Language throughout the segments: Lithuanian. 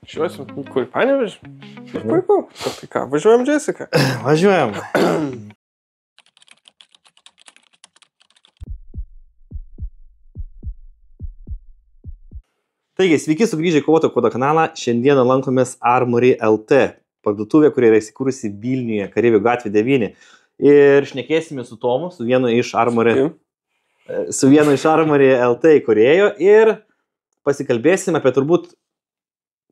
Važiuosim, kur Panevėžį? Puiku. Tai ką, važiuojam, Jessica? Važiuojam. Taigi, sveiki sugrįžę į Kovotojo kodo kanalą. Šiandieną lankomės Armory LT parduotuvė, kuri yra įsikūrusi Vilniuje, Kareivių gatvė 9. Ir šnekėsime su Tomu, su vienu iš Armory LT įkūrėjo ir pasikalbėsime apie turbūt,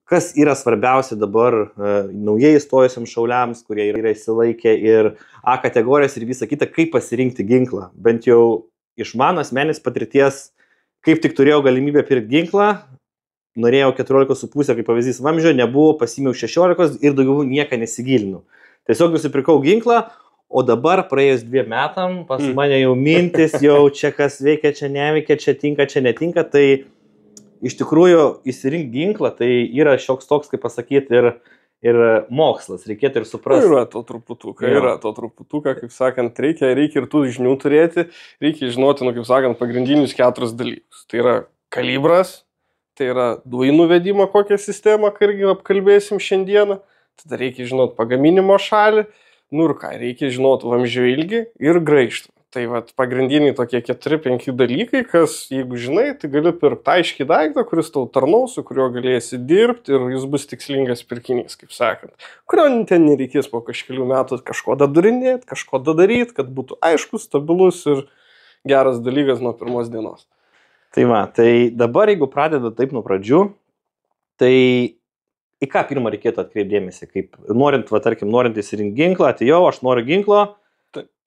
kas yra svarbiausia dabar naujai įstojusiam šauliams, kurie yra įsilaikę ir A kategorijos ir visą kitą, kaip pasirinkti ginklą. Bent jau iš mano asmenės patirties, kaip tik turėjau galimybę pirkti ginklą, norėjau 14,5 kaip pavyzdys vamzdžio, nebuvo, pasimiau 16 ir daugiau nieką nesigilinau. Tiesiog nusipirkau ginklą, o dabar praėjus 2 metam pas mane jau mintis, jau čia kas veikia, čia neveikia, čia tinka, čia netinka, tai iš tikrųjų įsirinkti ginklą, tai yra šioks toks, kaip pasakyti, ir mokslas, reikėtų ir suprasti. Yra to truputuką, kaip sakant, reikia ir tų žinių turėti, reikia žinoti, kaip sakant, pagrindinius 4 dalykus. Tai yra kalibras, tai yra dujų nuvedimo kokią sistemą, kai irgi apkalbėsim šiandieną, tada reikia žinoti pagaminimo šalį, ir ką, reikia žinoti vamzdžio ilgį ir graižtą. Tai vat pagrindiniai tokie 4-5 dalykai, kas, jeigu žinai, tai gali pirkti aiškiai daiktą, kuris tau tarnaus, su kuriuo galėsi dirbti ir jis bus tikslingas pirkinys, kaip sakant. Kurio ten nereikės po kažkelių metų kažko dadurinėti, kažko daryti, kad būtų aiškus, stabilus ir geras dalykas nuo pirmos dienos. Tai va, tai dabar jeigu pradeda taip nuo pradžių, tai į ką pirmą reikėtų atkreipdėmėsi, kaip norint įsirinkti ginklą, tai jau aš noriu ginklo.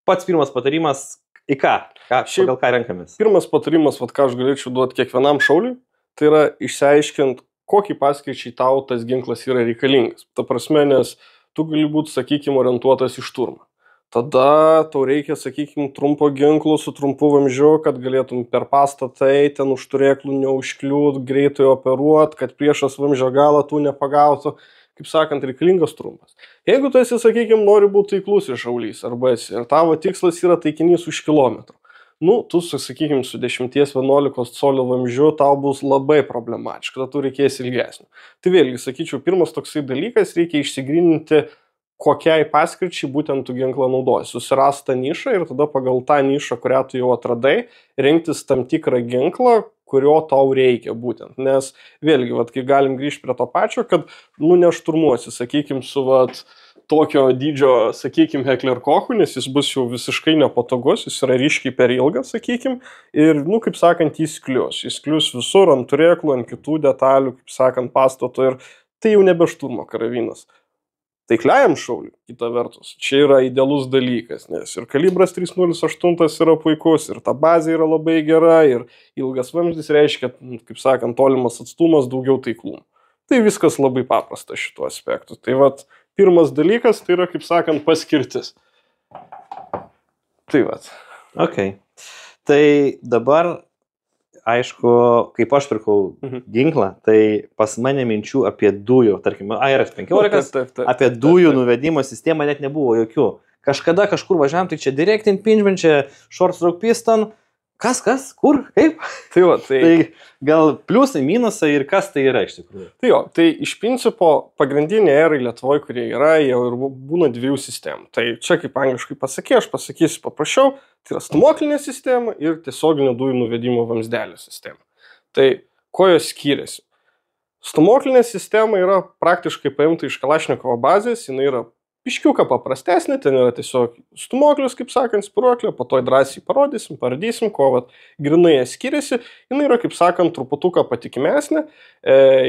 Pats pirmas patarimas, į ką? Pagal ką renkamės? Pirmas patarimas, ką aš galėčiau duoti kiekvienam šauliui, tai yra išsiaiškinti, kokį paskirčiai tau tas ginklas yra reikalingas. Ta prasme, nes tu gali būti, sakykime, orientuotas į šturmą. Tada tau reikia, sakykime, trumpo ginklo su trumpu vamzdžiu, kad galėtum per pastatą eiti, ten už turėklų neužkliūt, greitai operuoti, kad priešas vamzdžio galą tu nepagautų. Kaip sakant, reikalingas trumpas. Jeigu tu esi, sakykime, nori būti taiklus ir šaulys, arba esi, ir tavo tikslas yra taikinys už kilometrų, tu, sakykime, su 10-11 colio vamzdžiu tau bus labai problematiška, tada tu reikės ilgesnio. Tai vėlgi, sakyčiau, pirmas toksai dalykas, reikia išsigryninti, kokiai paskirčiai būtent tu ginklą naudoji. Susirast tą nišą ir tada pagal tą nišą, kurią tu jau atradai, rinktis tam tikrą ginklą, kurio tau reikia būtent. Nes vėlgi, kai galim grįžti prie to pačio, kad nešturmuosi, sakykime, su tokio dydžio, sakykime, Heckler Kochu, nes jis bus jau visiškai nepatogus, jis yra ryškiai per ilgas, sakykime, ir, kaip sakant, jis klius. Jis klius visur, ant turėklų, ant kitų detalių, kaip sakant, pastato, ir tai jau nebe šturmo karavinas. Taikliajam šauliui, kita vertus, čia yra idealus dalykas, nes ir kalibras 308 yra puikus, ir ta bazė yra labai gera, ir ilgas vamzdis reiškia, kaip sakant, tolimas atstumas, daugiau taiklumų. Tai viskas labai paprasta šituo aspektu. Tai pirmas dalykas, tai yra, kaip sakant, paskirtis. Tai Ok. Tai dabar, aišku, kaip aš pirkau ginklą, tai pas mane minčių apie dujų, tarkim, ARS-15, apie dujų nuvedimo sistemą net nebuvo jokių. Kažkada kažkur važiavam, tai čia direct impingement, čia short stroke piston, kas, kur, kaip? Tai gal pliusai, minusai ir kas tai yra iš tikrųjų? Tai iš principo pagrindiniai erai Lietuvoje, kurie yra, jau ir būna 2 sistemų. Tai čia kaip angliškai aš pasakysiu paprasčiau, tai yra stūmoklinė sistema ir tiesioginio dujų nuvedimo vamzdelio sistema. Tai ko jos skiriasi? Stūmoklinė sistema yra praktiškai paimta iš Kalašnikovo bazės, jinai yra piškiuką paprastesnė, ten yra tiesiog stūmoklis, kaip sakant, spiruoklė, po to drąsiai paradysim, ko grinai skiriasi, jinai yra, kaip sakant, truputuką patikimesnė,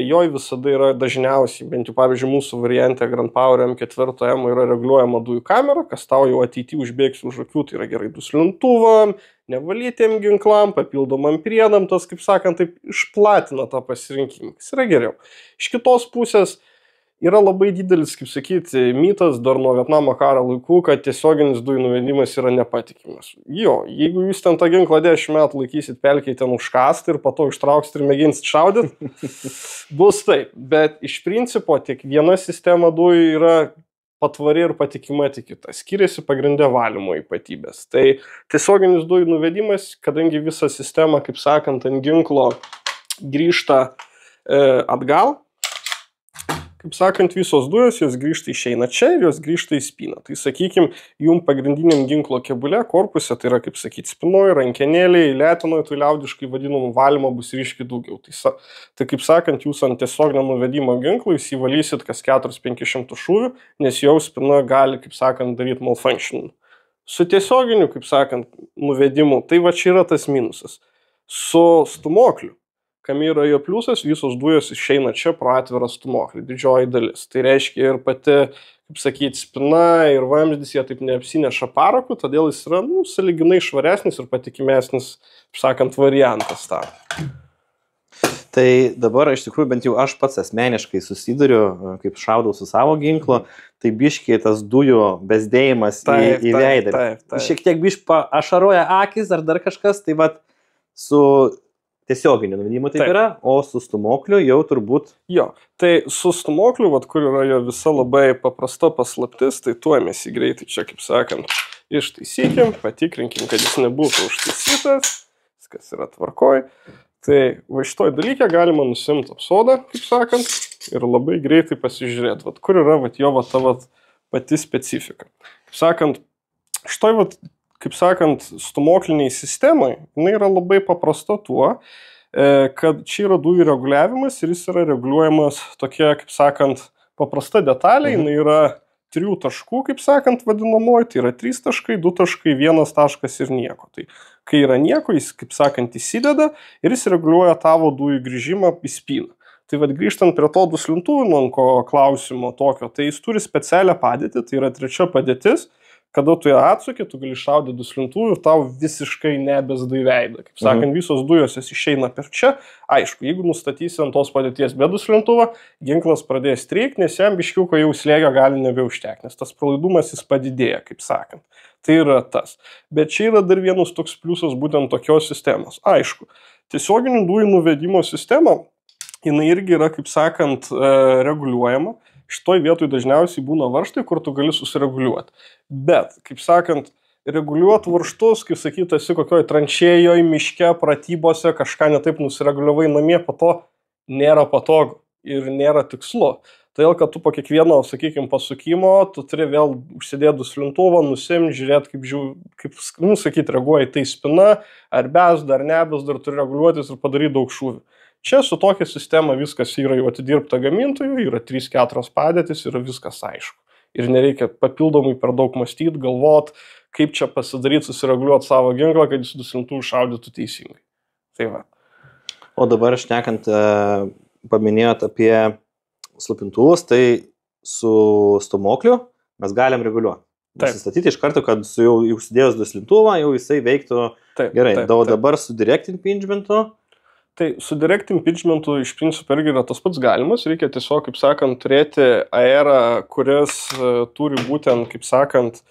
joj visada yra dažniausiai, bent jau pavyzdžiui mūsų variante Grand Power M4M yra reguliuojama dujų kamera, kas tau jau ateityje užbėgs už akių, tai yra gerai duslintuvam, nevalytėm ginklam, papildomam priedam, tas, kaip sakant, taip išplatina tą pasirinkimą, kas yra geriau. Iš kitos pusės, yra labai didelis, kaip sakyti, mitas dar nuo Vietnamo karo laikų, kad tiesioginis dujų nuvedimas yra nepatikimas. Jeigu jūs ten tą ginklą 10 metų laikysit pelkiai ten užkasti ir po to ištrauksit ir mėginsit šaudyti, bus taip. Bet iš principo tiek viena sistema dujų yra patvari ir patikima, tik kita. Skiriasi pagrindė valymo ypatybės. Tai tiesioginis dujų nuvedimas, kadangi visa sistema, kaip sakant, ant ginklo grįžta atgal, kaip sakant, visos dujos, jos grįžta išeina čia ir jos grįžta į spyną. Tai sakykime, jum pagrindiniam ginklo kebule, korpuse, tai yra, kaip sakyti, spinoje, rankenėlėje, letinoje, tai liaudiškai vadinamų valymo bus ryškiai daugiau. Tai kaip sakant, jūs ant tiesioginio nuvedimo ginklo įsivalysit kas 400-500 šūvių, nes jau spinoje gali, kaip sakant, daryti malfunction. Su tiesioginiu, kaip sakant, nuvedimu, tai va čia yra tas minusas. Su stumokliu, kam yra jo pliusas, visos dujos išeina čia pro atvirą stumoklį, didžioji dalis. Tai reiškia ir pati, kaip sakyti, spina ir vamzdis, jie taip neapsineša paraku, todėl jis yra, sąlyginai švaresnis ir patikimesnis, kaip sakant, variantas tą. Tai dabar iš tikrųjų bent jau aš pats asmeniškai susiduriu, kaip šaudau su savo ginklu, tai biškiai tas dujų bezdėjimas į veidą. Šiek tiek ašaroja akis ar dar kažkas, tai vat su tiesioginiu nuvedimu taip yra, o su stumokliu jau turbūt... Jo, tai su stumokliu, kur yra jo visa labai paprasta paslaptis, tai tuomės į greitai čia, kaip sakant, ištaisykim, patikrinkim, kad jis nebūtų užtaisytas, viskas yra tvarkoj. Tai va šitoj dalykė galima nusimti apsodą, kaip sakant, ir labai greitai pasižiūrėti, kur yra jo ta pati specifika. Kaip sakant, šitoj, kaip sakant, stumokliniai sistemai, jinai yra labai paprasta tuo, kad čia yra dujų reguliavimas ir jis yra reguliuojamas tokia, kaip sakant, paprasta detalė, jinai yra 3 taškų, kaip sakant, vadinamoji, tai yra 3 taškai, 2 taškai, 1 taškas ir nieko. Tai kai yra nieko, jis, kaip sakant, įsideda ir jis reguliuoja tavo dujų grįžimą į spyną. Tai grįžtant prie to duslintuvininko klausimo tokio, tai jis turi specialią padėtį, tai yra 3 padėtis, kada tu ją atsuki, tu gali šaudyti duslintuvų ir tau visiškai nebesdai veidą. Kaip sakant, visos dujos jas išeina per čia. Aišku, jeigu nustatysi ant tos padėties be duslintuvo, ginklas pradės streikti, nes jam biškiuko jau slėgio gali nebeužtekti, nes tas pralaidumas jis padidėja, kaip sakant. Tai yra tas. Bet čia yra dar vienas toks pliusas būtent tokios sistemos. Aišku, tiesioginių dujų nuvedimo sistema, jinai irgi yra, kaip sakant, reguliuojama. Šitoj vietoj dažniausiai būna varžtai, kur tu gali susireguliuoti. Bet, kaip sakant, reguliuoti varžtus, kaip sakyti, esi kokioj tranšėjoj, miške, pratybose, kažką netaip nusireguliavai namie, po to nėra patogu ir nėra tikslu. Todėl, kad tu po kiekvieno, sakykime, pasukimo, tu turi vėl užsidėti duslintuvą, nusimti, žiūrėti, kaip reaguoja tai spina, ar besda, ar nebesda, ar turi reguliuotis ir padaryti daug šūvių. Čia su tokia sistema viskas yra jau atidirbta gamintojų, yra 3-4 padėtis, yra viskas aišku. Ir nereikia papildomai per daug mąstyti, galvoti, kaip čia pasidaryti, susireguliuoti savo ginklą, kad jis duslintuvų šaudytų teisingai. Tai va. O dabar šnekant, paminėjot apie slopintuvus, tai su stumokliu mes galim reguliuoti. Nusistatyti iš karto, kad su jau užsidėjus duslintuvą, jau jisai veiktų gerai. Dabar su direct impingementu. Tai su direct impingementu iš principo irgi yra tas pats galimas, reikia tiesiog, kaip sakant, turėti aerą, kuris turi būtent, kaip sakant,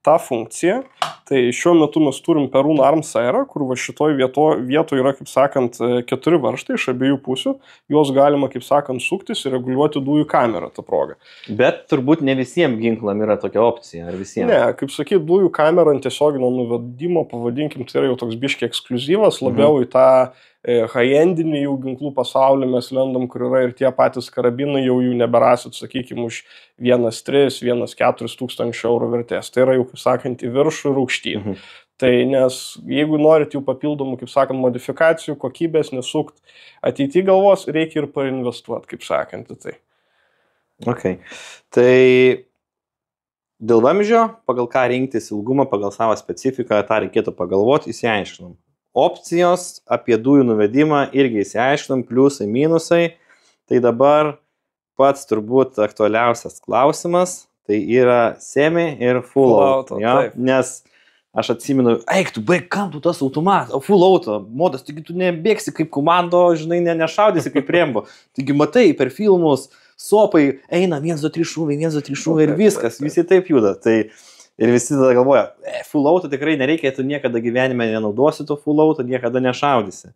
tą funkciją. Tai šiuo metu mes turim Perun Arms aerą, kur va šitoj vietoje yra, kaip sakant, 4 varžtai iš abiejų pusių. Juos galima, kaip sakant, suktis ir reguliuoti dujų kamerą tą progą. Bet turbūt ne visiems ginklam yra tokia opcija, ar visiems? Ne, kaip sakyti, dujų kamerą ant tiesioginio nuvedimo, pavadinkim, tai yra jau toks biškiai ekskliuzyvas, labiau į tą high-endinį jų ginklų pasaulį mes lendam, kur yra ir tie patys karabinai, jau jų neberasit, sakykime, už 1,3–1,4 tūkstančių eurų vertės. Tai yra jau, kaip sakant, į viršų ir aukštyn. Tai nes jeigu norit jų papildomų, kaip sakant, modifikacijų, kokybės nesukt ateityje galvos, reikia ir painvestuoti, kaip sakant, į tai. Ok. Tai dėl vamzdžio, pagal ką rinktis ilgumą, pagal savo specifiką, tą reikėtų pagalvoti, įsiaiškinom. Opcijos apie dujų nuvedimą irgi įsiaiškinom, pliusai, minusai. Tai dabar pats turbūt aktualiausias klausimas, tai yra semi ir full auto. Ja? Nes aš atsimenu, eik tu baig, kam tu tas automatas, full auto, modas, taigi tu nebėgsi kaip komando, žinai, nešaudysi kaip Rembo. Taigi matai, per filmus, sopai eina 1-2-3 šūviai ir viskas, visi taip juda. Tai ir visi tada galvoja, full auto tikrai nereikia, tu niekada gyvenime nenaudosi to full auto, niekada nešaudysi.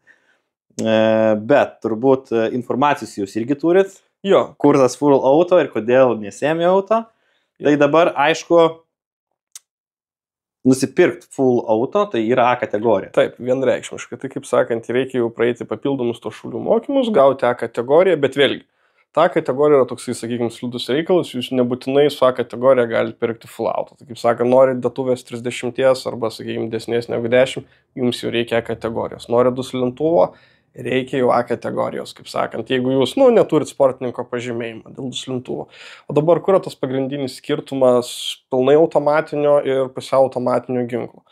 Bet turbūt informacijos jūs irgi turit, kur tas full auto ir kodėl nesemi auto. Tai dabar, aišku, nusipirkt full auto, tai yra A kategorija. Taip, vienreikšmiškai. Tai kaip sakant, reikia jau praeiti papildomus to šaulių mokymus, gauti A kategoriją, bet vėlgi, Ta kategorija yra toksai, sakykime, slidus reikalas, jūs nebūtinai su A kategorija galite pirkti full auto. Tai kaip sakant, norit datuvės 30 arba, sakykime, desnės negu 10, jums jau reikia A kategorijos. Norit duslintuvo, reikia jau A kategorijos, kaip sakant, jeigu jūs, neturit sportininko pažymėjimą dėl duslintuvo. O dabar kur yra tas pagrindinis skirtumas pilnai automatinio ir pusiau automatinio ginklo?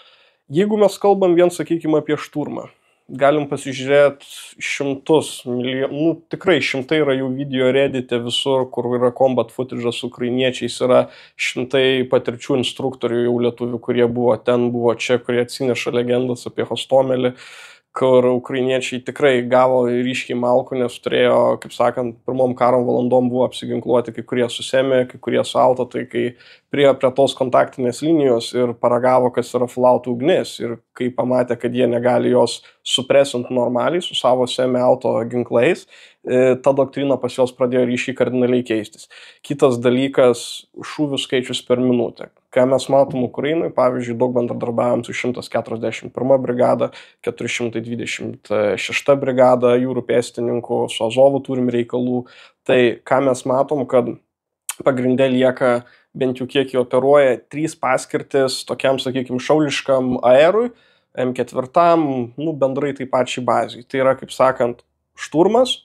Jeigu mes kalbam vien, sakykime, apie šturmą, galim pasižiūrėti šimtus milijonų, tikrai šimtai yra jų video Reddit'e visur, kur yra combat footage'as su ukrainiečiais, yra šimtai patirčių instruktorių jau lietuvių, kurie buvo ten, buvo čia, kurie atsineša legendas apie Hostomelį, kur ukrainiečiai tikrai gavo ryškiai malkų, nes turėjo, kaip sakant, pirmom karo valandom buvo apsiginkluoti, kai kurie su semi, kai kurie su auto, tai kai prie tos kontaktinės linijos ir paragavo, kas yra full auto ugnis, ir kai pamatė, kad jie negali jos supresinti normaliai su savo semi auto ginklais, ta doktrina pas juos pradėjo ryškiai kardinaliai keistis. Kitas dalykas - šūvių skaičius per minutę. Ką mes matom Ukrainai, pavyzdžiui, daug bendradarbiavom su 141 brigada, 426 brigada jūrų pėstininkų, su Azovu turim reikalų. Tai ką mes matom, kad pagrindė lieka, bent jau kiek jį operuoja, 3 paskirtis tokiam, sakykime, šauliškam aerui, M4, bendrai taip pačiai bazai. Tai yra, kaip sakant, šturmas,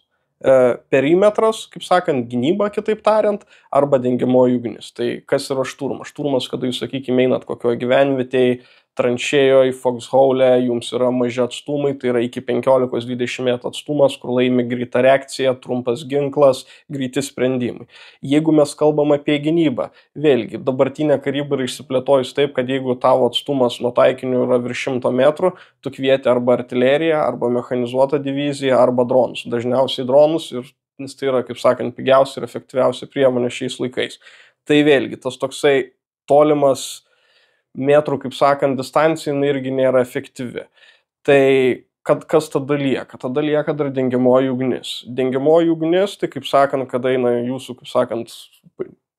perimetras, kaip sakant, gynyba, kitaip tariant, arba dengiamoji ugnis. Tai kas yra šturmas? Šturmas, kada jūs, sakykime, einat kokioje gyvenvietėje, tranšėjoje, foxhole, jums yra maži atstumai, tai yra iki 15-20 metrų atstumas, kur laimi greita reakcija, trumpas ginklas, greiti sprendimai. Jeigu mes kalbam apie gynybą, vėlgi, dabartinė karyba yra išsiplėtojus taip, kad jeigu tavo atstumas nuo taikinių yra virš 100 metrų, tu kvieti arba artileriją, arba mechanizuotą diviziją, arba dronus. Dažniausiai dronus, nes tai yra, kaip sakant, pigiausia ir efektyviausia priemonė šiais laikais. Tai vėlgi, tas toksai tolimas metrų, kaip sakant, distancija irgi nėra efektyvi. Tai kas tada lieka? Tada lieka dar dengiamoji ugnis. Dengiamoji ugnis, tai kaip sakant, kada eina jūsų, kaip sakant,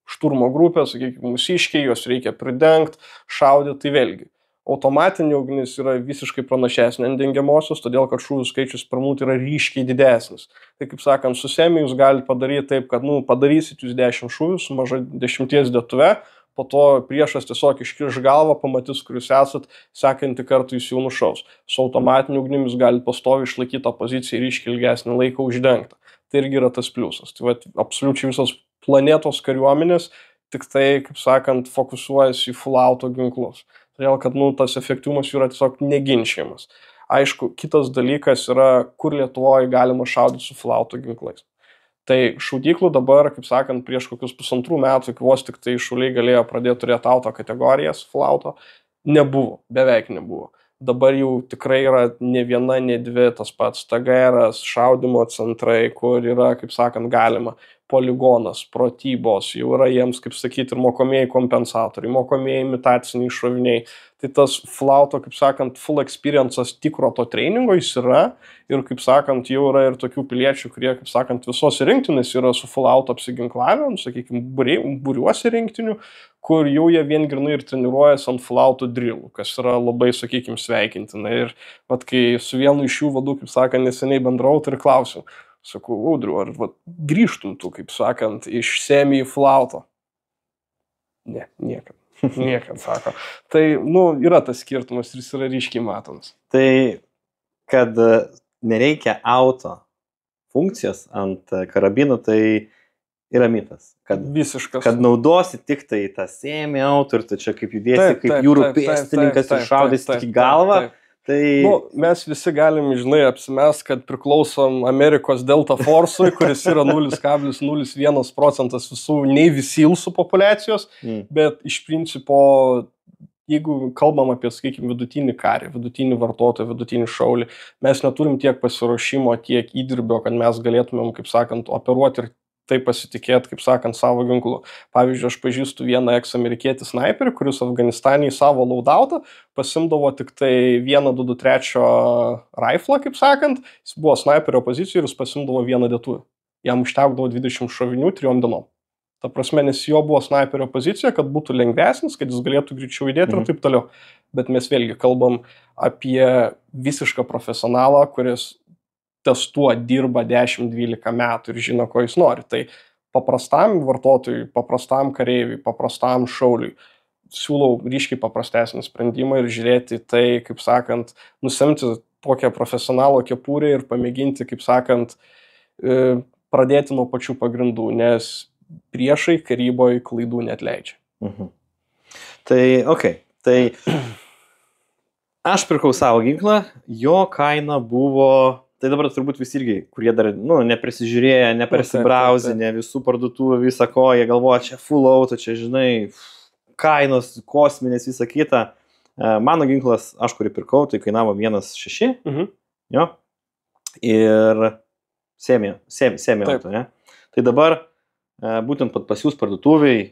šturmo grupė, sakykime, mūsiškiai, juos reikia pridengti, šaudyti, tai vėlgi. Automatinė ugnis yra visiškai pranašesnė ant dengiamosios, todėl kad šūvių skaičius per minutę yra ryškiai didesnis. Tai kaip sakant, su semi jūs galite padaryti taip, kad padarysit jūs 10 šūvių su maža 10 dėtuve, po to priešas tiesiog iškirš galvą, pamatys, kur jūs esat, sekantį kartą jūs jau nušaus. Su automatiniu ugnim jūs galite pastoviai išlaikyti tą poziciją ir ryškiai ilgesnį laiką uždengtą. Tai irgi yra tas pliusas. Tai absoliučiai visos planetos kariuomenės tik tai, kaip sakant, fokusuojasi į full auto ginklus. Todėl, kad tas efektyvumas yra tiesiog neginčiamas. Aišku, kitas dalykas yra, kur Lietuvoje galima šaudyti su full auto ginklais. Tai šaudyklų dabar, kaip sakant, prieš kokius 1,5 metų, kai vos tik tai šauliai galėjo pradėti turėti auto kategorijas, full auto, nebuvo, beveik nebuvo. Dabar jau tikrai yra ne viena, ne dvi, tas pats TGR-as, šaudymo centrai, kur yra, kaip sakant, galima, poligonas, pratybos, jau yra jiems, kaip sakyti, ir mokomieji kompensatoriai, mokomieji imitaciniai šoviniai. Tai tas full auto, kaip sakant, full experience'as tikro to treningo jis yra ir, kaip sakant, jau yra ir tokių piliečių, kurie, kaip sakant, visos rinktinės yra su full auto apsiginklavę, sakykime, būriuose rinktinių, kur jau jie vien grinai ir treniruojasi ant full auto drillų, kas yra labai, sakykime, sveikintina. Ir kai su vienu iš jų vadų, kaip sakant, neseniai bendrauju, tai ir klausiu. Sakau, Audriu, ar grįžtum tu, kaip sakant, iš semi į full auto? Ne, niekad. Niekad, sako. Tai, yra tas skirtumas ir jis yra ryškiai matomas. Tai, kad nereikia auto funkcijos ant karabinų, tai yra mitas. Visiškas. Kad naudosi tik tai tą semi auto ir tu čia kaip judėsi, kaip jūrų pėstininkas ir šaudysi tik į galvą. Tai... mes visi galim, apsimest, kad priklausom Amerikos Delta Force'ui, kuris yra 0,01% visų Navy Sealsų populiacijos, bet iš principo, jeigu kalbam apie, sakykime, vidutinį karį, vidutinį vartotoją, vidutinį šaulį, mes neturim tiek pasiruošimo, tiek įdirbio, kad mes galėtumėm, kaip sakant, operuoti ir taip pasitikėti, kaip sakant, savo ginklu. Pavyzdžiui, aš pažįstu vieną ex-amerikietį sniperį, kuris Afganistane į savo laudautą pasimdavo tik tai 1.223 riflą, kaip sakant, jis buvo sniperio pozicijoje ir jis pasimdavo vieną dėtuvę. Jam užtekdavo 20 šovinių 3 dienom. Ta prasme, nes jo buvo sniperio pozicija, kad būtų lengvesnis, kad jis galėtų greičiau judėti ir taip toliau. Bet mes vėlgi kalbam apie visišką profesionalą, kuris ties tuo dirba 10-12 metų ir žino, ko jis nori. Tai paprastam vartotojui, paprastam kareiviui, paprastam šauliui siūlau ryškiai paprastesnį sprendimą ir žiūrėti tai, kaip sakant, nusemti tokią profesionalo kepurę ir pamėginti, kaip sakant, pradėti nuo pačių pagrindų, nes priešai karyboje klaidų neatleidžia. Tai, tai aš pirkau savo ginklą, jo kaina buvo, tai dabar turbūt visi irgi, kurie dar, neprisižiūrėję, neprisibrauzinę visų parduotuvų, visą ko, jie galvoja, čia full auto, čia, žinai, kainos, kosminės, visą kitą. Mano ginklas, aš kurį pirkau, tai kainavo 1,6, jo, ir semi auto, ne? Tai dabar, būtent pas jūs parduotuviai,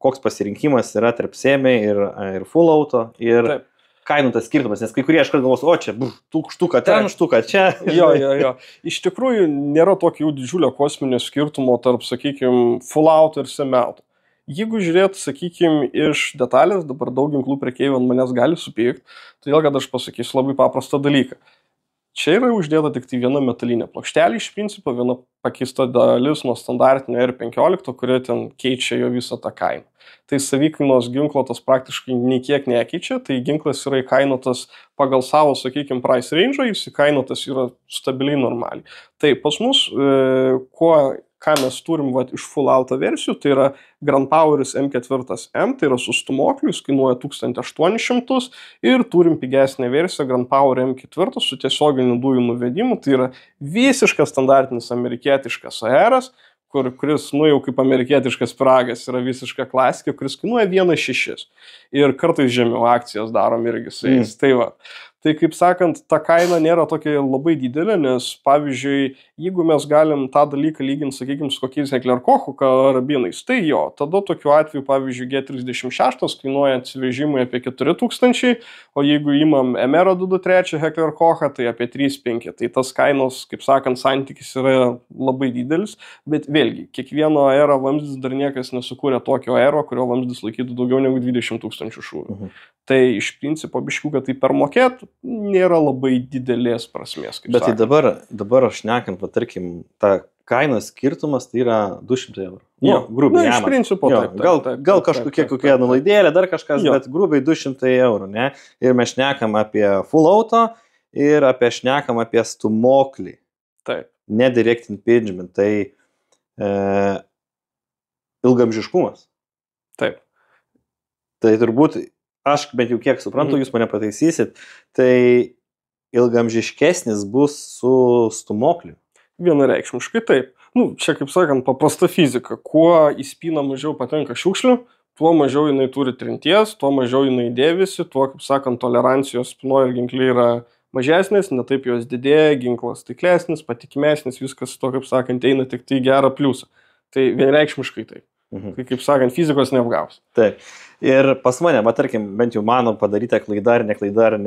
koks pasirinkimas yra tarp semi ir full auto, ir kainų tas skirtumas, nes kai kurie aš galvos, o čia, štuka ten, štuka čia. Jo. Iš tikrųjų, nėra tokio jau didžiulio kosminio skirtumo tarp, sakykime, full auto ir semi auto. Jeigu žiūrėt, sakykime, iš detalės, dabar daug ginklų prekeivių ant manęs gali supykti, todėl kad aš pasakysiu labai paprastą dalyką. Čia yra uždėta tik tai viena metalinė plokštelė, iš principo viena pakeista dalis nuo standartinio R15, kurie ten keičia jo visą tą kainą. Tai savikainos ginklo tas praktiškai nei kiek nekeičia, tai ginklas yra įkainotas pagal savo, sakykime, price range, jis įkainotas yra stabiliai normaliai. Tai pas mus, ką mes turim iš full auto versijų, tai yra Grand Poweris M4M, tai yra su stumokliu, jis kainuoja 1800 ir turim pigesnę versiją Grand Power M4 su tiesioginiu dujų nuvedimu, tai yra visiškas standartinis amerikietiškas AR-as, kuris, jau kaip amerikietiškas pyragas yra visiška klasika, kuris kainuoja 1,6 ir kartais žemiau akcijas darom irgi su jais. Tai kaip sakant, ta kaina nėra tokia labai didelė, nes pavyzdžiui, jeigu mes galim tą dalyką lyginti, sakykime, su kokiais Heckler Koch karabinais, tai jo, tada tokiu atveju, pavyzdžiui, G36 kainuoja atsivežimui apie 4000, o jeigu imam MR 223 Heckler Kochą, tai apie 3,5. Tai tas kainos, kaip sakant, santykis yra labai didelis, bet vėlgi, kiekvieno aero vamzdis dar niekas nesukūrė tokio aero, kurio vamzdis laikytų daugiau negu 20 000 šūvių. Tai iš principo biškių, kad tai permokėt, nėra labai didelės prasmės. Bet tai dabar aš šnekant, tarkim, ta kainos skirtumas tai yra 200 eurų. Grubiai. Iš principo, gal kažkokie nulaidėlė, dar kažkas, bet grubiai 200 eurų, ne? Ir mes šnekam apie full auto ir šnekam apie stumoklį. Taip. Ne direct impingement, tai ilgamžiškumas. Taip. Tai turbūt aš bent jau kiek suprantu, jūs mane pataisysit, tai ilgamžiškesnis bus su stumokliu. Vienareikšmiškai taip. Čia, kaip sakant, paprasta fizika. Kuo į spyną mažiau patenka šiukšlių, tuo mažiau jinai turi trinties, tuo mažiau jinai dėvisi, tuo, kaip sakant, tolerancijos spynoje ir ginkliai yra mažesnės, netaip jos didėja, ginklas taiklesnis, patikimesnis, viskas to, kaip sakant, eina tik tai gerą pliusą. Tai vienareikšmiškai taip. Tai, kaip sakant, fizikos neapgaus. Taip. Ir pas mane, tarkim, bent jau mano padaryta klaida ar neklaida, ar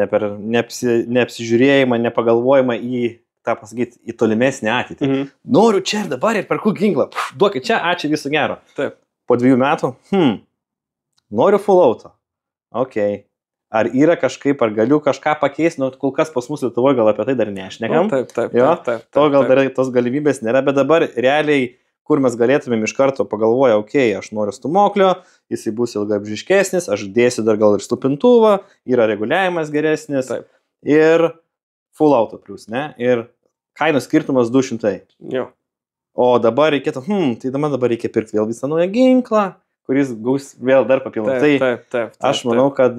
neapsižiūrėjimą, nepagalvojimą į, tą pasakyti, į tolimesnį ateitį. Noriu čia ir dabar ir perku ginklą. Duokit čia, ačiū, viso gero. Taip. Po 2 metų, noriu full auto. Ok. Ar yra kažkaip, ar galiu kažką pakeisti, kol kas pas mus Lietuvoje gal apie tai dar nešnekam. Taip. To gal dar tos galimybės nėra, bet dabar realiai kur mes galėtumėm iš karto pagalvoja, aš noriu stumoklio, jisai bus ilgaamžiškesnis, aš dėsiu dar gal ir stupintuvą, yra reguliavimas geresnis. Taip. Ir full auto plus, ne? Ir kainos skirtumas 200. Jo. O dabar reikėtų, tai dabar reikia pirkti vėl visą naują ginklą, kuris gaus vėl dar papildomą. Taip. Aš manau, kad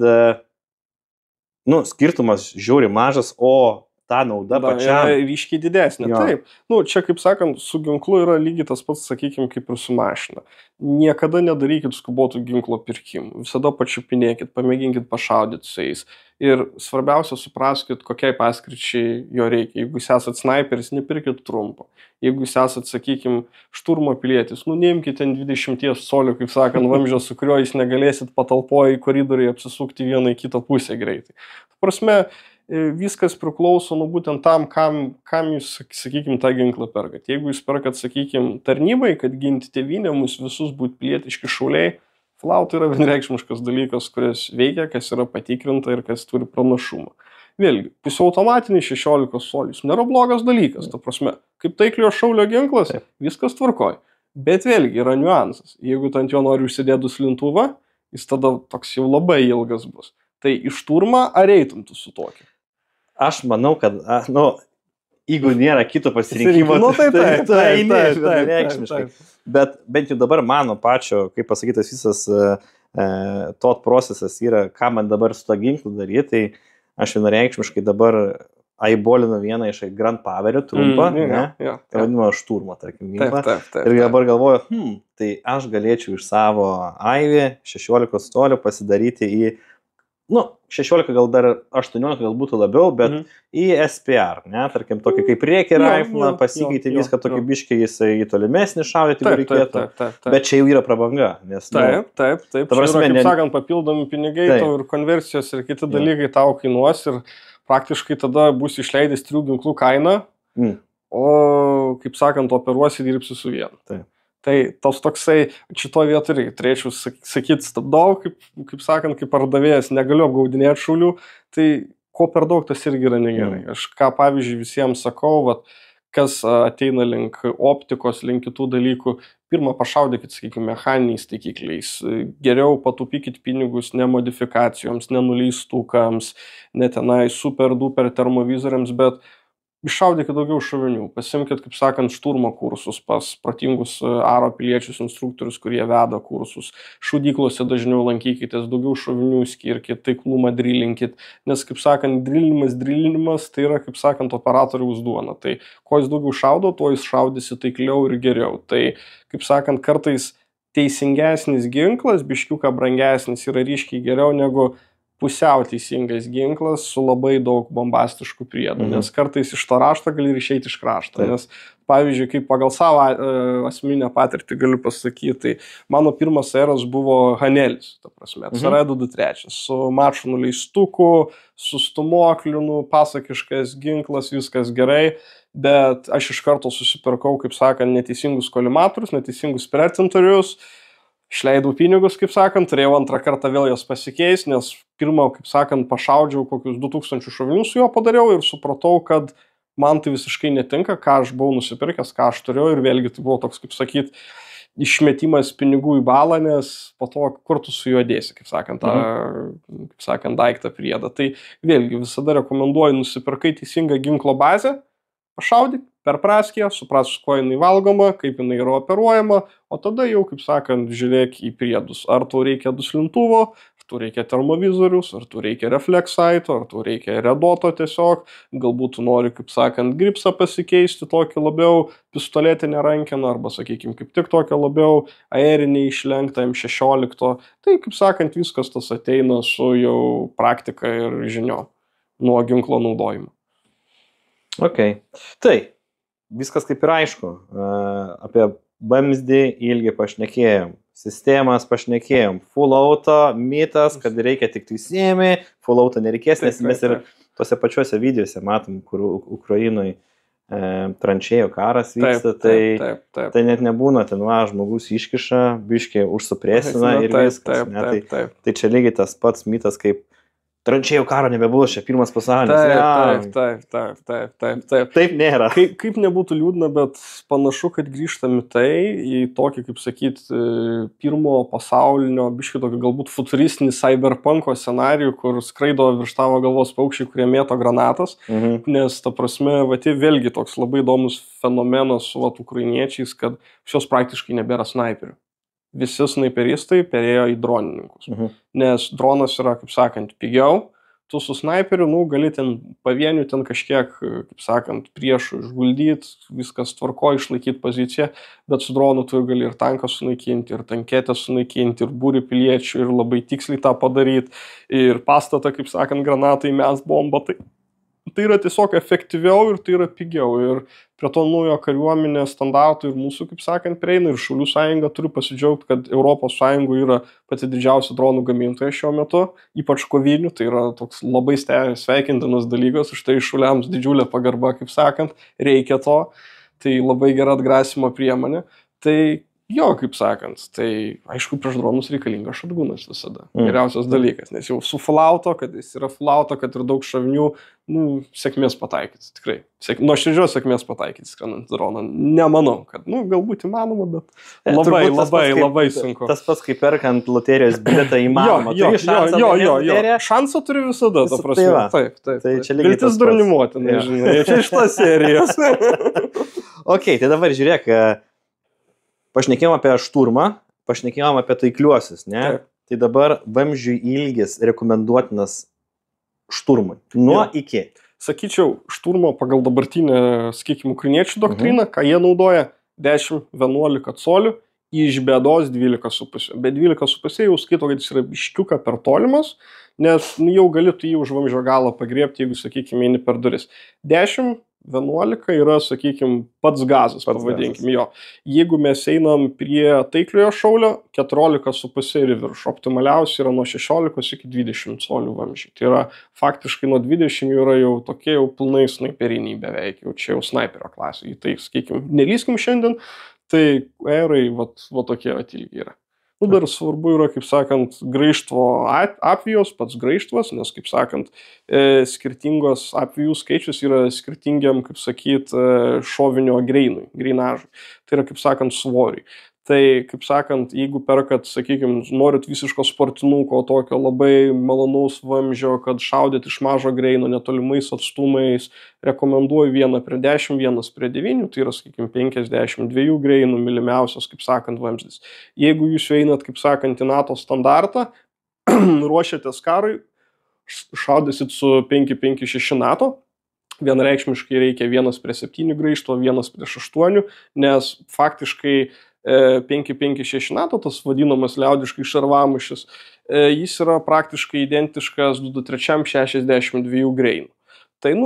skirtumas žiūri mažas, o ta nauda pačiam yra ryškiai didesnė. Taip. Čia, kaip sakant, su ginklu yra lygiai tas pats, sakykime, kaip ir su mašina. Niekada nedarykit skubotų ginklo pirkimų. Visada pačiupinėkit, pamėginkit pašaudyti su jais. Ir svarbiausia, supraskit, kokiai paskirčiai jo reikia. Jeigu jūs esat sniperis, nepirkit trumpo. Jeigu jūs esat, sakykime, šturmo pilietis, neimkite 20 colių, kaip sakant, vamzdžio, su kuriuo jūs negalėsit patalpoje į koridorių apsisukti vieną į kitą pusę greitai. Prasme, viskas priklauso būtent tam, kam jūs, sakykime, tą ginklą perkat. Jeigu jūs perkat, sakykime, tarnybai, kad ginti tėvynę, mus visus būti pilietiški šauliai, full auto yra vienreikšmiškas dalykas, kuris veikia, kas yra patikrinta ir kas turi pranašumą. vėlgi, pusiau automatiniai 16 colių, nėra blogas dalykas, ta prasme, kaip taiklio šaulio ginklas, viskas tvarkoj. Bet vėlgi yra niuansas, jeigu tu ant jo nori užsidėti duslintuvą, jis tada toks jau labai ilgas bus. Tai iš turma ar eitum tu su tokiu? Aš manau, kad, jeigu nėra kito pasirinkimo, tai reikšmiškai. Bet bent jau dabar mano pačio, kaip pasakytas, visas tot procesas yra, ką man dabar su to ginklu daryti, tai aš vienareikšmiškai dabar aibolinu vieną iš Grand Powerio trumpą, tai vadinama šturmo, tarkim, ginklą. Ir dabar galvoju, tai aš galėčiau iš savo Aivį 16 colių pasidaryti į 16 gal dar 18 gal būtų labiau, bet į SPR, tarkim, tokį kaip reikia riflą, pasikeitė viską tokį biškį, jisai į tolimesnį šaudyti reikėtų, bet čia jau yra prabanga. Nes, taip, kaip sakant, papildomi pinigai, tau ir konversijos ir kiti dalykai tau kainuos ir praktiškai tada bus išleidęs 3 ginklų kainą, o, kaip sakant, operuosi dirbsi su vienu. Tai tos toksai, šito vietoj turėčiau sakyti, stabdau, kaip sakant, kaip pardavėjas, negaliu apgaudinėti šaulių, tai ko per daug tas irgi yra negerai. Aš ką pavyzdžiui visiems sakau, kas ateina link optikos, link kitų dalykų, pirmą pašaudykit, sakykime, mechaniniais taikikliais, geriau patupykit pinigus ne modifikacijoms, ne nuleistukams, ne tenai super duper termovizoriams, bet iššaudykit daugiau šovinių, pasimkit, kaip sakant, šturmo kursus pas protingus aro piliečius, instruktorius, kurie veda kursus, šaudyklose dažniau lankykitės, daugiau šovinių skirkit, taiklumą drilinkit, nes, kaip sakant, drillinimas, tai yra, kaip sakant, operatoriaus duona. Tai kuo jis daugiau šaudo, tuo jis šaudysi taikliau ir geriau. Tai, kaip sakant, kartais teisingesnis ginklas, biškiuką brangesnis yra ryškiai geriau negu pusiau teisingas ginklas su labai daug bombastiškų priedų, nes kartais iš to rašto gali ir išeiti iš krašto, nes pavyzdžiui, kaip pagal savo asmeninę patirtį galiu pasakyti, tai mano pirmas eras buvo Hanelis, ta prasme, CR223, su maču nuleistuku, su stumokliu, pasakiškas ginklas, viskas gerai, bet aš iš karto susipirkau, kaip sakant, neteisingus kolimatorius, neteisingus pretentorius, išleidau pinigus, kaip sakant, turėjau antrą kartą vėl jos pasikeis, nes pirmą, kaip sakant, pašaudžiau kokius 2000 šovinių su juo padariau ir supratau, kad man tai visiškai netinka, ką aš buvau nusipirkęs, ką aš turėjau ir vėlgi tai buvo toks, kaip sakyt, išmetimas pinigų į balą, nes po to, kur tu su juo dėsi, kaip sakant, kaip sakant, daiktą priedą. Tai vėlgi visada rekomenduoju nusipirkai teisingą ginklo bazę, pašaudyk per praskiją, suprask, kuo jinai valgoma, kaip jinai yra operuojama, o tada jau, kaip sakant, žiūrėk į priedus. Ar tau reikia duslintuvo, ar tau reikia termovizorius, ar tau reikia refleksaito, ar tau reikia redoto tiesiog, galbūt tu nori, kaip sakant, gripsą pasikeisti, tokį labiau pistoletinę rankeną, arba, sakykime, kaip tik tokį labiau aerinį išlenktą M16. Tai, kaip sakant, viskas tas ateina su jau praktika ir žiniom nuo ginklo naudojimo. Ok, tai viskas kaip ir aišku, apie vamzdį ilgį pašnekėjom, sistemas pašnekėjom, full auto, mitas, kad reikia tik teisėmi, full auto nereikės, nes mes ir tose pačiuose videose matom, kur Ukrainoje tranšėjo karas vyksta, tai net nebūna, ten žmogus iškiša, biškiai užsupresina ir viskas. Tai čia lygiai tas pats mitas, kaip tranšėjų karo nebebus, čia pirmas pasaulis. Taip nėra. Kaip nebūtų liūdna, bet panašu, kad grįžtame į tokį, kaip sakyt, pirmo pasaulinio, biškai tokį galbūt futuristinį cyberpunko scenarijų, kur skraido virš tavo galvos paukščiai, kurie mėto granatas, nes, ta prasme, vėlgi toks labai įdomus fenomenas su ukrainiečiais, kad šios praktiškai nebėra snaiperių. Visi snaiperistai perėjo į dronininkus, nes dronas yra, kaip sakant, pigiau, tu su snaiperiu, gali ten pavienių ten kažkiek, kaip sakant, priešų išguldyti, viskas tvarko, išlaikyti poziciją, bet su dronu tu gali ir tanką sunaikinti, ir tanketę sunaikinti, ir būrį piliečių, ir labai tiksliai tą padaryti, ir pastatą, kaip sakant, granatai mes bombą, tai yra tiesiog efektyviau ir tai yra pigiau. Ir prie to naujo kariuomenės standartų ir mūsų, kaip sakant, prieina ir Šaulių sąjunga turi pasidžiaugti, kad Europos sąjungoje yra pati didžiausia dronų gamintoja šiuo metu, ypač kovinių, tai yra toks labai sveikintinas dalykas, už tai Šauliams didžiulė pagarba, kaip sakant, reikia to, tai labai gera atgrasimo priemonė. Tai Jo, kaip sakant, tai aišku, prieš dronus reikalingas šatgunas visada. Geriausias dalykas, nes jau su fulauto, kad jis yra fulauto, kad ir daug šavinių, sėkmės pataikyti, tikrai. Nuoširdžios sėkmės pataikyti skrendant droną. Nemanau, kad, galbūt įmanoma, bet labai sunku. Tas pats, kaip perkant loterijos bilietą įmanoma. Jo, šansą turi visada, ta prasme. Taip. Tai čia lygiai viltis durnimuotina, žinai, čia iš tos serijos. Ok, tai dabar žiūrėk, pašnekėjom apie šturmą, pašnekėjom apie taikliuosius, ne? Taip. Tai dabar vamzdžių ilgis rekomenduotinas šturmui. Nuo iki. Sakyčiau, šturmo pagal dabartinę, sakykime, ukrainiečių doktriną, ką jie naudoja 10-11 colių, iš bėdos 12,5. Bet 12,5 jau skaito, kad jis yra biškiuką per tolimas, nes jau gali tu jį už vamzdžio galą pagriebti, jeigu, sakykime, eini per duris. 10-11 yra, sakykime, pats gazas, pavadinkim jo. Jeigu mes einam prie taikliojo šaulio, 14,5 ir virš. Optimaliausia yra nuo 16 iki 20 colių vamzdžiai. Tai yra faktiškai nuo 20 yra jau tokie jau pilnai snaiperiniai beveik, jau čia jau snaiperio klasė. Tai, sakykime, nelyskim šiandien, tai erai va tokie ilgi yra. Dar svarbu yra, kaip sakant, graižtvo apvijos, pats graižtvas, nes, kaip sakant, skirtingos apvijų skaičius yra skirtingiam, kaip sakyt, šovinio greinažui. Tai yra, kaip sakant, svoriai. Tai, kaip sakant, jeigu perkat, sakykime, norit visiško sportinuko, tokio labai malonaus vamzdžio, kad šaudėt iš mažo greino netolimais atstumais, rekomenduoju 1/10, 1/9, tai yra, sakykime, 52 greinų mylimiausias, kaip sakant, vamzdis. Jeigu jūs einat, kaip sakant, į NATO standartą, ruošiatės karui, šaudysit su 5,56 NATO, vienareikšmiškai reikia 1/7 graižto, 1/8, nes faktiškai 5,56 NATO, tas vadinamas liaudiškai šarvamušis, jis yra praktiškai identiškas 223 62 greinų. Tai,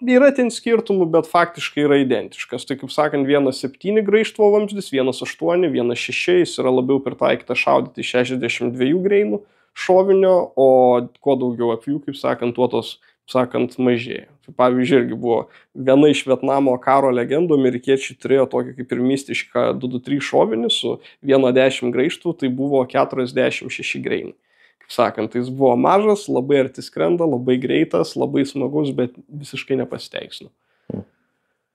yra ten skirtumų, bet faktiškai yra identiškas. Tai, kaip sakant, 1,7 graižtvo vamzdis, 1,8, 1,6, jis yra labiau pritaikyta šaudyti 62 greinų šovinio, o kuo daugiau apvijų, kaip sakant, tuo tos, sakant, mažėja. Tai, pavyzdžiui, irgi buvo viena iš Vietnamo karo legendų, amerikiečiai turėjo tokį kaip ir mistišką 223 šovinį su 1,10 graižtų, tai buvo 46 greinai. Kaip sakant, tai jis buvo mažas, labai arti skrenda, labai greitas, labai smagus, bet visiškai nepasiteisino.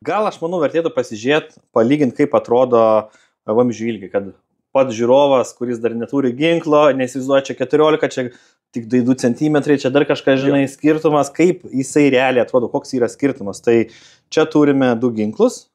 Gal aš manau, vertėtų pasižiūrėti, palyginti, kaip atrodo vamzdžių ilgiai, kad pats žiūrovas, kuris dar neturi ginklo, neįsivaizduoja čia 14, čia tik 2 cm, čia dar kažką, žinai, skirtumas, kaip jisai realiai atrodo, koks yra skirtumas. Tai čia turime 2 ginklus,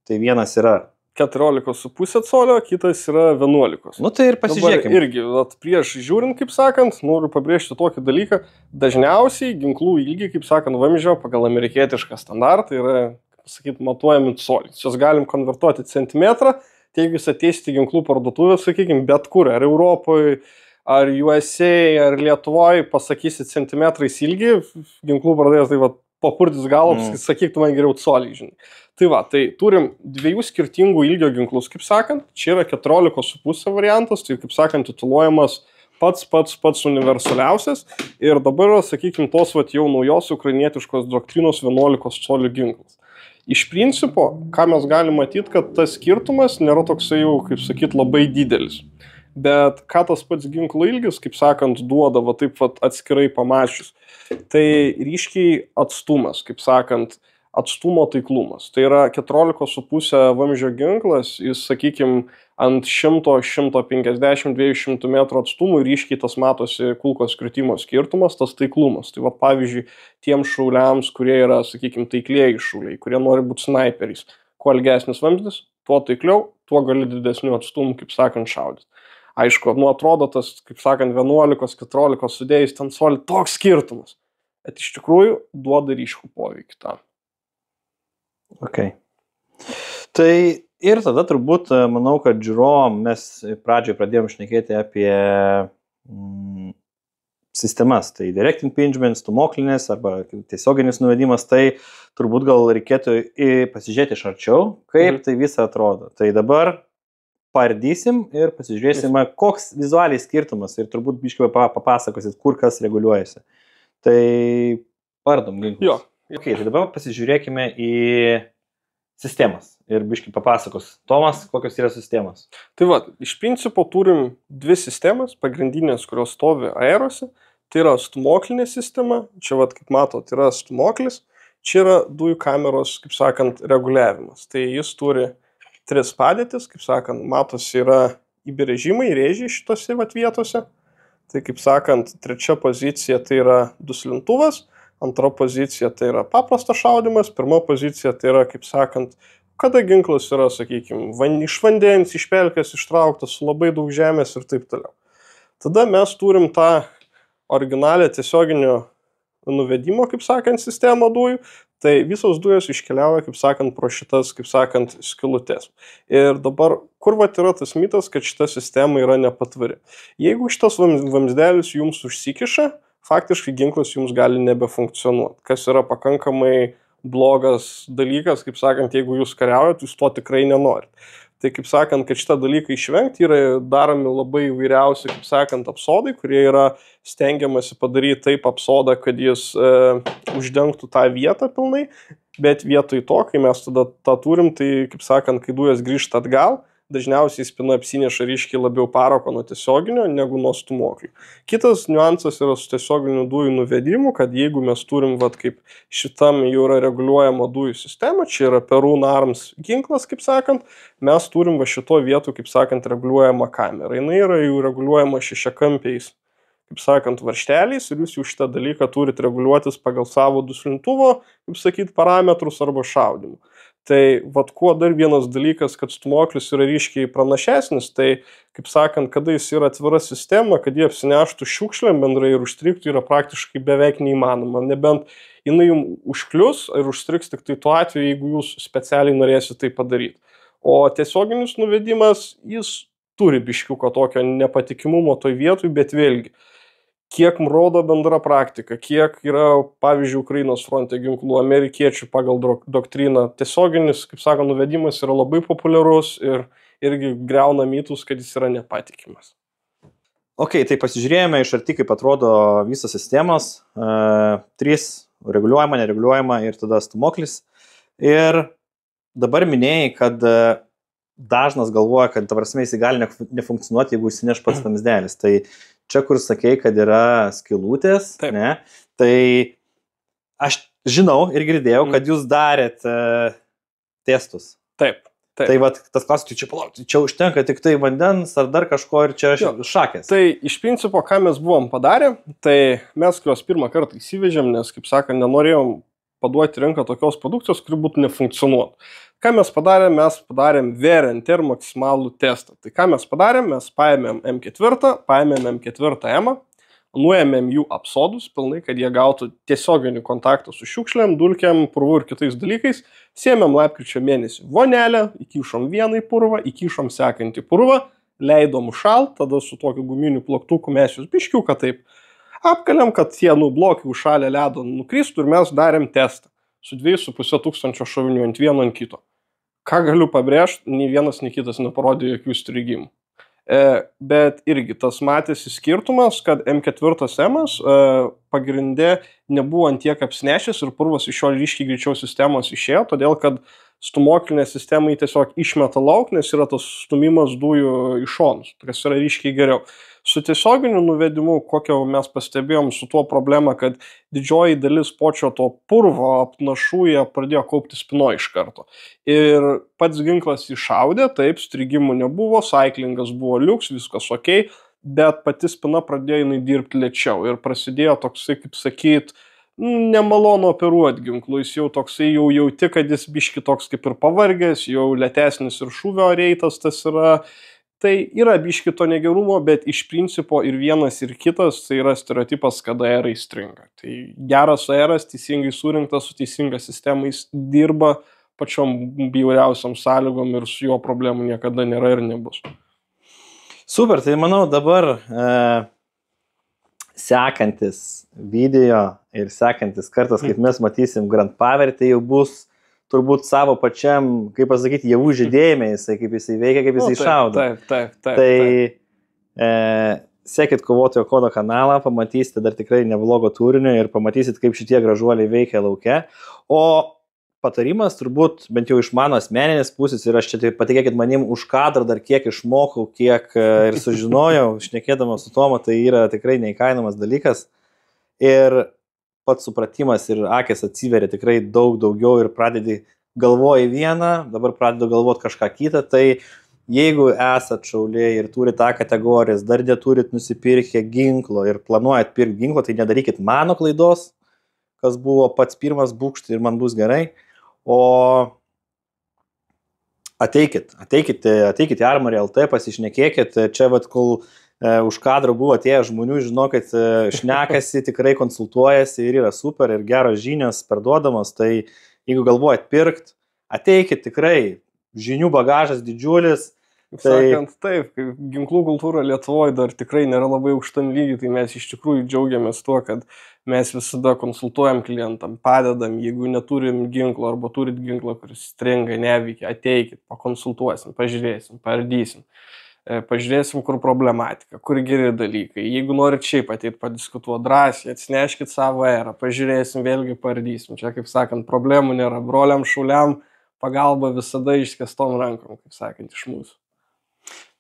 tai vienas yra 14,5 colio, kitas yra 11. Tai ir pasižiūrėkime. Dabar irgi, prieš žiūrint, kaip sakant, noriu pabrėžti tokį dalyką, dažniausiai ginklų ilgiai, kaip sakant, vamzdžio pagal amerikietišką standartą yra, kaip sakyt, matuojami coliais. Jūs galim konvertuoti centimetrą, tai jeigu jūs ateisite į ginklų parduotuvę, sakykime, bet kur, ar Europoje, ar USA, ar Lietuvoje, pasakysit centimetrais ilgį, ginklų pardavėjas, tai papurtis galą, sakyk, tu man geriau colį, žinai. Tai turim 2 skirtingų ilgio ginklus, kaip sakant, čia yra 14,5 variantas, tai, kaip sakant, tituluojamas pats universaliausias ir dabar, sakykime, tos jau naujos ukrainietiškos doktrinos 11 colių ginklas. Iš principo, ką mes galime matyti, kad tas skirtumas nėra toksai jau, kaip sakyt, labai didelis. Bet ką tas pats ginklo ilgis, kaip sakant, duoda, taip atskirai pamačius, tai ryškiai atstumas, kaip sakant, atstumo taiklumas. Tai yra 14,5 vamzdžio ginklas, jis, sakykime, ant 100, 150, 200 metrų atstumų ryškiai tas matosi kulkos kritimo skirtumas, tas taiklumas. Tai pavyzdžiui, tiem šauliams, kurie yra, sakykime, taiklieji šauliai, kurie nori būti snaiperiais, kuo ilgesnis vamzdis, tuo taikliau, tuo gali didesnių atstumų, kaip sakant, šaudyti. Aišku, atrodo tas, kaip sakant, 11-14 sudėjus ten colį toks skirtumas, bet iš tikrųjų duoda ryškų poveikį tam. Ok. Tai ir tada turbūt, manau, kad žiūrovom, mes pradžioje pradėjom šnekėti apie sistemas, tai direct impingement, stumoklinis arba tiesioginis nuvedimas, tai turbūt gal reikėtų pasižiūrėti iš arčiau, kaip tai visa atrodo. Tai dabar pardysim ir pasižiūrėsim, koks vizualiai skirtumas ir turbūt biškai papasakosit, kur kas reguliuojasi. Tai pardom ginklus. Jo. Okay, tai dabar pasižiūrėkime į sistemas. Ir biškai papasakos. Tomas, kokios yra sistemas? Tai va, iš principo turim dvi sistemas, pagrindinės, kurios stovi aerose. Tai yra stumoklinė sistema, čia va, kaip matot, yra stumoklis, čia yra dujų kameros, kaip sakant, reguliavimas. Tai jis turi 3 padėtis, kaip sakant, matosi yra įbrėžimai, rėžiai šitose vat vietose. Tai kaip sakant, 3 pozicija tai yra duslintuvas, 2 pozicija tai yra paprastas šaudimas, 1 pozicija tai yra, kaip sakant, kada ginklas yra, sakykime, iš vandens, iš pelkės ištrauktas su labai daug žemės ir taip toliau. Tada mes turim tą originalią tiesioginio nuvedimo, kaip sakant, sistemą dujų. Tai visos dujos iškeliauja, kaip sakant, pro šitas, kaip sakant, skylutes. Ir dabar, kur vat yra tas mitas, kad šita sistema yra nepatvari? Jeigu šitas vamzdelis jums užsikiša, faktiškai ginklas jums gali nebefunkcionuoti, kas yra pakankamai blogas dalykas, kaip sakant, jeigu jūs kariaujat, jūs to tikrai nenorit. Tai kaip sakant, kad šitą dalyką išvengti yra daromi labai įvairiausi, kaip sakant, apsodai, kurie yra stengiamasi padaryti taip apsodą, kad jis uždengtų tą vietą pilnai, bet vietoj to, kai mes tada tą turim, tai kaip sakant, kai dujas grįžta atgal, dažniausiai spina apsineša ryškiai labiau parako nuo tiesioginio negu nuo stumoklių. Kitas niuansas yra su tiesioginiu dujų nuvedimu, kad jeigu mes turim, vat, kaip šitam jau yra reguliuojama dujų sistema, čia yra Perun Arms ginklas, kaip sakant, mes turim va šito vietų, kaip sakant, reguliuojama kamera. Jis yra jau reguliuojama šešiakampiais, kaip sakant, varžteliais ir jūs jau šitą dalyką turit reguliuotis pagal savo duslintuvo, kaip sakyt, parametrus arba šaudimų. Tai vat kuo dar vienas dalykas, kad stumoklis yra ryškiai pranašesnis, tai, kaip sakant, kada jis yra atvira sistema, kad jie apsineštų šiukšlėm bendrai ir užstriktų, yra praktiškai beveik neįmanoma. Nebent jinai jums užklius ir užstriks tik tai tuo atveju, jeigu jūs specialiai norėsite tai padaryti. O tiesioginis nuvedimas, jis turi biškiuko tokio nepatikimumo toj vietoj, bet vėlgi, kiek rodo bendra praktika, kiek yra, pavyzdžiui, Ukrainos fronte ginklų amerikiečių pagal doktriną. Tiesioginis, kaip sako, nuvedimas yra labai populiarus ir irgi greuna mitus, kad jis yra nepatikimas. Ok, tai pasižiūrėjome iš arti, kaip atrodo visos sistemos. 3 reguliuojama, nereguliuojama ir tada stumoklis. Ir dabar minėjai, kad dažnas galvoja, kad ta prasme jis gali nefunkcionuoti, jeigu įsineš pats vamzdelis. Tai čia, kur sakei, kad yra skylutės, ne? Tai aš žinau ir girdėjau, kad jūs darėt testus. Taip. Tai vat, tas klausimas, tai čia palauk, čia užtenka tik tai vandens ar dar kažko ir čia šakės. Tai iš principo, ką mes buvom padarę, tai mes kurios pirmą kartą įsivežėm, nes, kaip sakant, nenorėjom paduoti rinką tokios produkcijos, kuri būtų nefunkcionuoti. Ką mes padarėm? Mes padarėm wear and tear maksimalų testą. Tai ką mes padarėm? Mes paėmėm M4, paėmėm M4M, nuėmėm jų apsodus pilnai, kad jie gautų tiesioginį kontaktą su šiukšlėm, dulkėm, purvu ir kitais dalykais. Sėmėm lapkričio mėnesį vonelę, įkišom vieną į purvą, įkišom sekantį purvą, leidom šalt, tada su tokiu guminiu plaktuku mes jūs biškiuką taip apkaliam, kad tie blokai užšalę ledo nukristų ir mes darėm testą su 2500 šovinių ant vieno ant kito. Ką galiu pabrėžti, nei vienas, nei kitas neparodė jokių strigimų. Bet irgi tas matėsi skirtumas, kad M4M pagrinde nebuvo ant tiek apsinešęs ir purvas iš jo ryškiai greičiau sistemos išėjo, todėl kad stumoklinė sistema tiesiog išmeta lauk, nes yra tas stumimas dujų iš šonus, kas yra ryškiai geriau. Su tiesioginiu nuvedimu, kokio mes pastebėjom su tuo problema, kad didžioji dalis počio to purvo apnašų jie pradėjo kaupti spinoj iš karto. Ir pats ginklas iššaudė, taip, strigimų nebuvo, saiklingas buvo liuks, viskas ok, bet pati spina pradėjo jinai dirbti lėčiau ir prasidėjo toksai, kaip sakyt, nemalonu operuoti ginklų, jis jau toksai jau jauti, kad jis biški toks kaip ir pavargęs, jau lėtesnis ir šūvio reitas tas yra. Tai yra biški to negerumo, bet iš principo ir vienas ir kitas tai yra stereotipas, kada aerai stringa. Tai geras aeras, teisingai surinktas, su teisinga sistema, jis dirba pačiom bjauriausiam sąlygom ir su jo problemų niekada nėra ir nebus. Super, tai manau dabar sekantis video ir sekantis kartas, kaip mes matysim Grand Power, tai jau bus turbūt savo pačiam, kaip pasakyti, javų žydėjime, jisai, kaip jisai veikia, kaip jisai šaudo. Taip. Tai sekit Kovotojo kodo kanalą, pamatysite dar tikrai neblogo turinio ir pamatysit, kaip šitie gražuoliai veikia lauke. O patarimas, turbūt bent jau iš mano asmeninės pusės, ir aš čia tai patikėkit manim už kadrą dar kiek išmokau, kiek ir sužinojau, šnekėdamas su Tomu, tai yra tikrai neįkainomas dalykas. Ir pats supratimas ir akis atsiveria tikrai daug daugiau ir pradedi galvoji vieną, dabar pradedu galvoti kažką kitą, tai jeigu esat šauliai ir turit tą kategorijas, dar neturit nusipirkę ginklo ir planuojat pirkti ginklo, tai nedarykit mano klaidos, kas buvo pats pirmas būkštai ir man bus gerai. O ateikit į Armory LT, pasišnekėkit, čia vat, kol už kadro buvo atėję žmonių, žinokit, šnekasi, tikrai konsultuojasi ir yra super ir geros žinios perduodamos, tai jeigu galvojat pirkt, ateikit tikrai, žinių bagažas didžiulis. Sakant, taip, ginklų kultūra Lietuvoje dar tikrai nėra labai aukštam lygiai, tai mes iš tikrųjų džiaugiamės tuo, kad mes visada konsultuojam klientam, padedam, jeigu neturim ginklo arba turit ginklą, kuris stringa, neveikia, ateikit, pakonsultuosim, pažiūrėsim, paardysim, pažiūrėsim, kur problematika, kur geri dalykai. Jeigu norit šiaip ateit padiskutuoti drąsiai, atsineškit savo erą, pažiūrėsim, vėlgi paardysim. Čia, kaip sakant, problemų nėra, broliam, šauliam pagalba visada išskėstom rankom, kaip sakant, iš mūsų.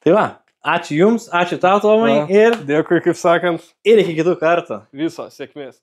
Tai va, ačiū Jums, ačiū tau, Tomai, ir dėkui, kaip sakant, ir iki kitų kartų. Viso, sėkmės.